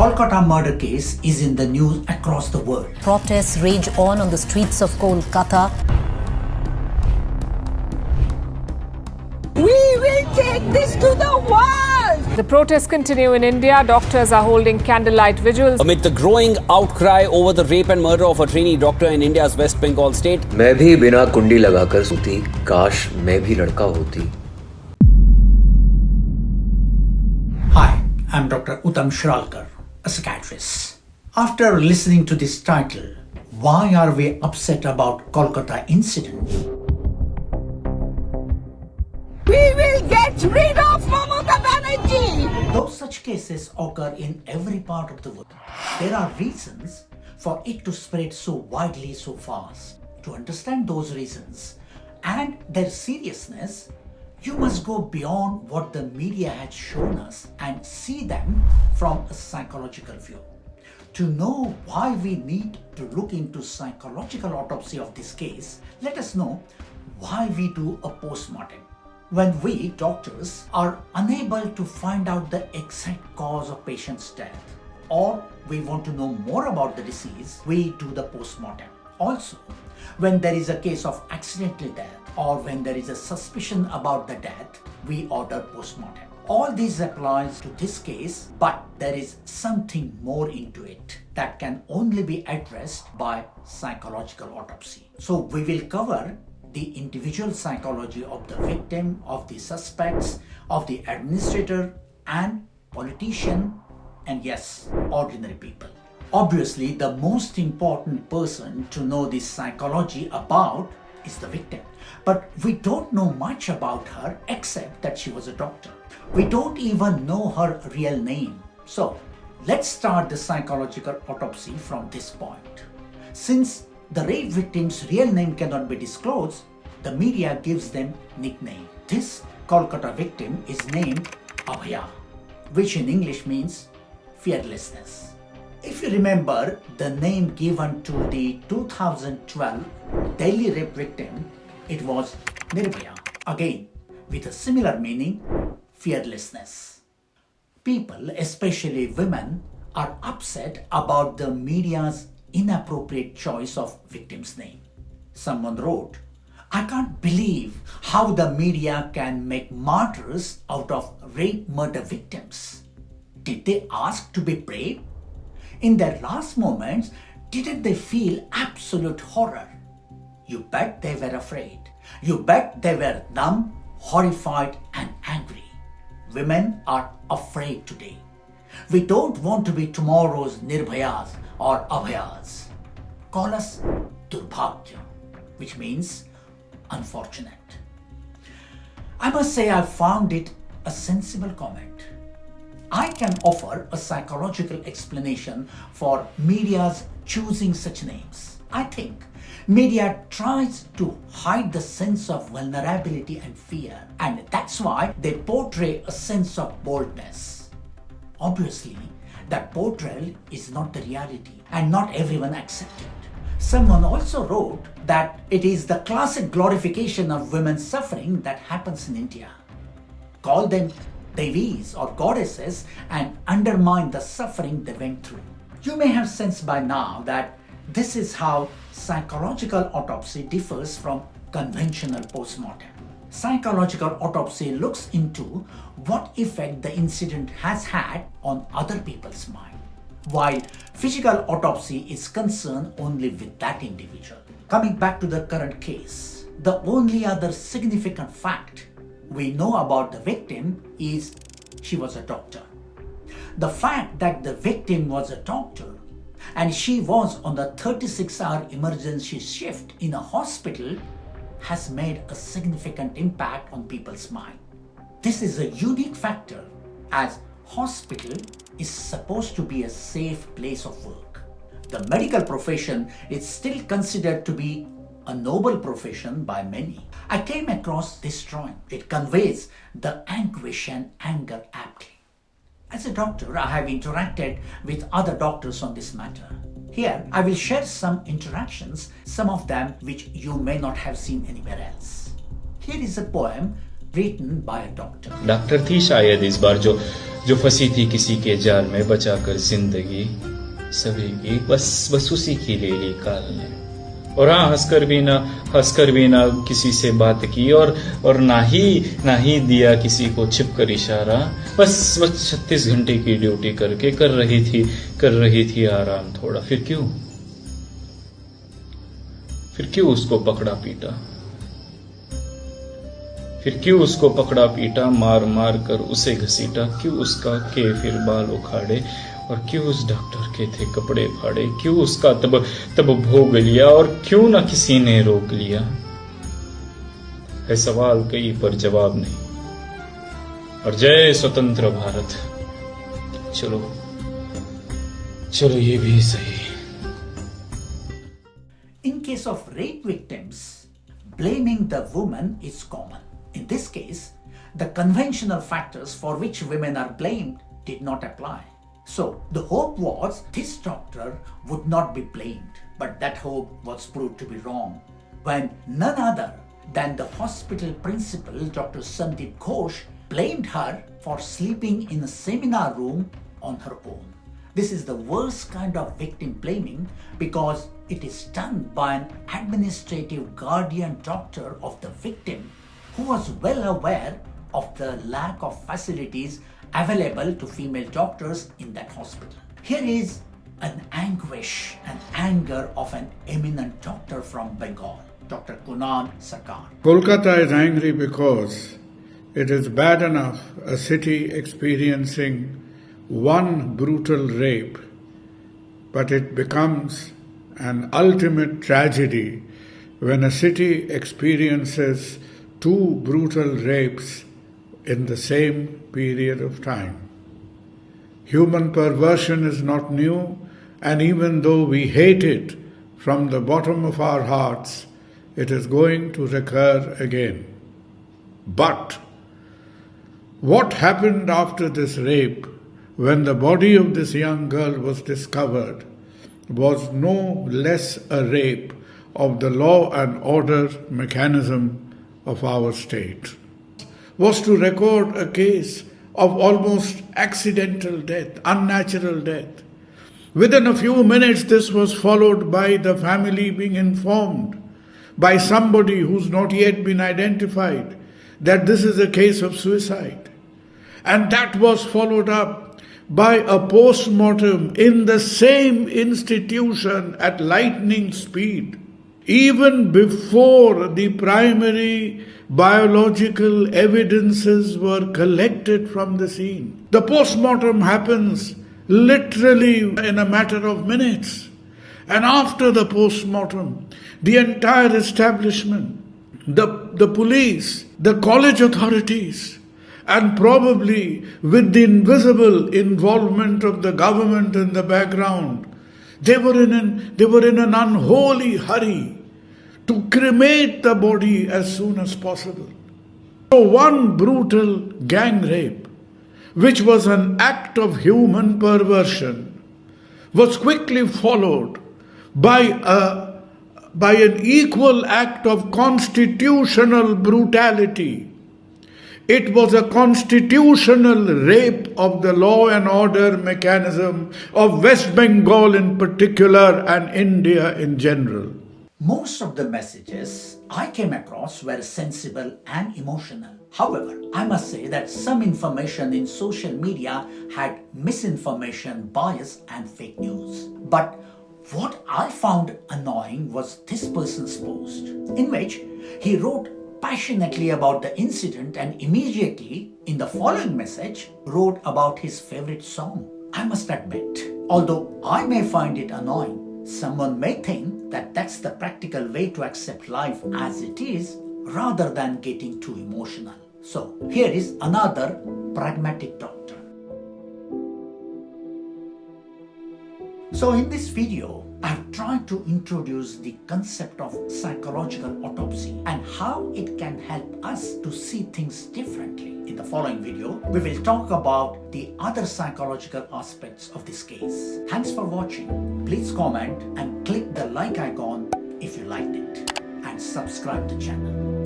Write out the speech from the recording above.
Kolkata murder case is in the news across the world. Protests rage on the streets of Kolkata. We will take this to the world! The protests continue in India. Doctors are holding candlelight vigils. Amid the growing outcry over the rape and murder of a trainee doctor in India's West Bengal state, मैं भी बिना कुंडी लगाकर सोती, काश मैं भी लड़का होती. Hi, I'm Dr. Uttam Shiralkar, a psychiatrist. After listening to this title, why are we upset about Kolkata incident? We will get rid of Mamata Banerjee! Though such cases occur in every part of the world, there are reasons for it to spread so widely so fast. To understand those reasons and their seriousness, you must go beyond what the media has shown us and see them from a psychological view. To know why we need to look into psychological autopsy of this case, let us know why we do a post-mortem. When we, doctors, are unable to find out the exact cause of patient's death, or we want to know more about the disease, we do the post-mortem. Also, when there is a case of accidental death or when there is a suspicion about the death, we order post-mortem. All this applies to this case, but there is something more into it that can only be addressed by psychological autopsy. So we will cover the individual psychology of the victim, of the suspects, of the administrator and politician, and yes, ordinary people. Obviously, the most important person to know this psychology about is the victim. But we don't know much about her except that she was a doctor. We don't even know her real name. So, let's start the psychological autopsy from this point. Since the rape victim's real name cannot be disclosed, the media gives them nickname. This Kolkata victim is named Abhaya, which in English means fearlessness. If you remember the name given to the 2012 Delhi rape victim, it was Nirbhaya, again with a similar meaning, fearlessness. People, especially women, are upset about the media's inappropriate choice of victim's name. Someone wrote, "I can't believe how the media can make martyrs out of rape murder victims. Did they ask to be brave? In their last moments, didn't they feel absolute horror? You bet they were afraid. You bet they were numb, horrified and angry. Women are afraid today. We don't want to be tomorrow's Nirbhayas or Abhayas. Call us Durbhagya, which means unfortunate." I must say I found it a sensible comment. I can offer a psychological explanation for media's choosing such names. I think media tries to hide the sense of vulnerability and fear, and that's why they portray a sense of boldness. Obviously, that portrayal is not the reality, and not everyone accepts it. Someone also wrote that it is the classic glorification of women's suffering that happens in India. Call them Devis or goddesses and undermine the suffering they went through. You may have sensed by now that this is how psychological autopsy differs from conventional postmortem. Psychological autopsy looks into what effect the incident has had on other people's mind, while physical autopsy is concerned only with that individual. Coming back to the current case, the only other significant fact we know about the victim is she was a doctor. The fact that the victim was a doctor and she was on the 36-hour emergency shift in a hospital has made a significant impact on people's mind. This is a unique factor as hospital is supposed to be a safe place of work. The medical profession is still considered to be a noble profession by many. I came across this drawing. It conveys the anguish and anger aptly. As a doctor, I have interacted with other doctors on this matter. Here, I will share some interactions, some of them which you may not have seen anywhere else. Here is a poem written by a doctor. Doctor थी शायद इस बार जो फंसी थी किसी के जाल में, बचाकर जिंदगी सभी की, बस उसी की ले ली काल ने। और हाँ, हंसकर भी ना किसी से बात की, और ना ही दिया किसी को छिपकर इशारा। बस 36 घंटे की ड्यूटी करके कर रही थी आराम थोड़ा। फिर क्यों उसको पकड़ा पीटा, मार कर उसे घसीटा। क्यों उसका के फिर बाल उखाड़े, और क्यों उस डॉक्टर के थे कपड़े फाड़े। क्यों उसका तब भोग लिया, और क्यों ना किसी ने रोक लिया। है सवाल कई पर जवाब नहीं, और जय स्वतंत्र भारत। चलो ये भी सही। In case of rape victims, blaming the woman is common. In this case, the conventional factors for which women are blamed did not apply. So, the hope was this doctor would not be blamed, but that hope was proved to be wrong when none other than the hospital principal, Dr. Sandeep Ghosh, blamed her for sleeping in a seminar room on her own. This is the worst kind of victim blaming because it is done by an administrative guardian doctor of the victim who was well aware of the lack of facilities available to female doctors in that hospital. Here is an anguish and anger of an eminent doctor from Bengal, Dr. Kunan Sarkar. Kolkata is angry because it is bad enough a city experiencing one brutal rape, but it becomes an ultimate tragedy when a city experiences 2 brutal rapes in the same period of time. Human perversion is not new, and even though we hate it from the bottom of our hearts, it is going to recur again. But what happened after this rape, when the body of this young girl was discovered, was no less a rape of the law and order mechanism of our state. Was to record a case of almost accidental death, unnatural death. Within a few minutes, this was followed by the family being informed by somebody who's not yet been identified that this is a case of suicide. And that was followed up by a post-mortem in the same institution at lightning speed, even before the primary biological evidences were collected from the scene. The post-mortem happens literally in a matter of minutes. And after the post-mortem, the entire establishment, the police, the college authorities, and probably with the invisible involvement of the government in the background, they were in an unholy hurry to cremate the body as soon as possible. So one brutal gang rape, which was an act of human perversion, was quickly followed by an equal act of constitutional brutality. It was a constitutional rape of the law and order mechanism of West Bengal in particular and India in general. Most of the messages I came across were sensible and emotional. However, I must say that some information in social media had misinformation, bias, and fake news. But what I found annoying was this person's post, in which he wrote passionately about the incident and immediately in the following message wrote about his favorite song. I must admit, although I may find it annoying, someone may think that that's the practical way to accept life as it is rather than getting too emotional. So here is another pragmatic doctor. So in this video, I've tried to introduce the concept of psychological autopsy and how it can help us to see things differently. In the following video, we will talk about the other psychological aspects of this case. Thanks for watching. Please comment and click the like icon if you liked it and subscribe to the channel.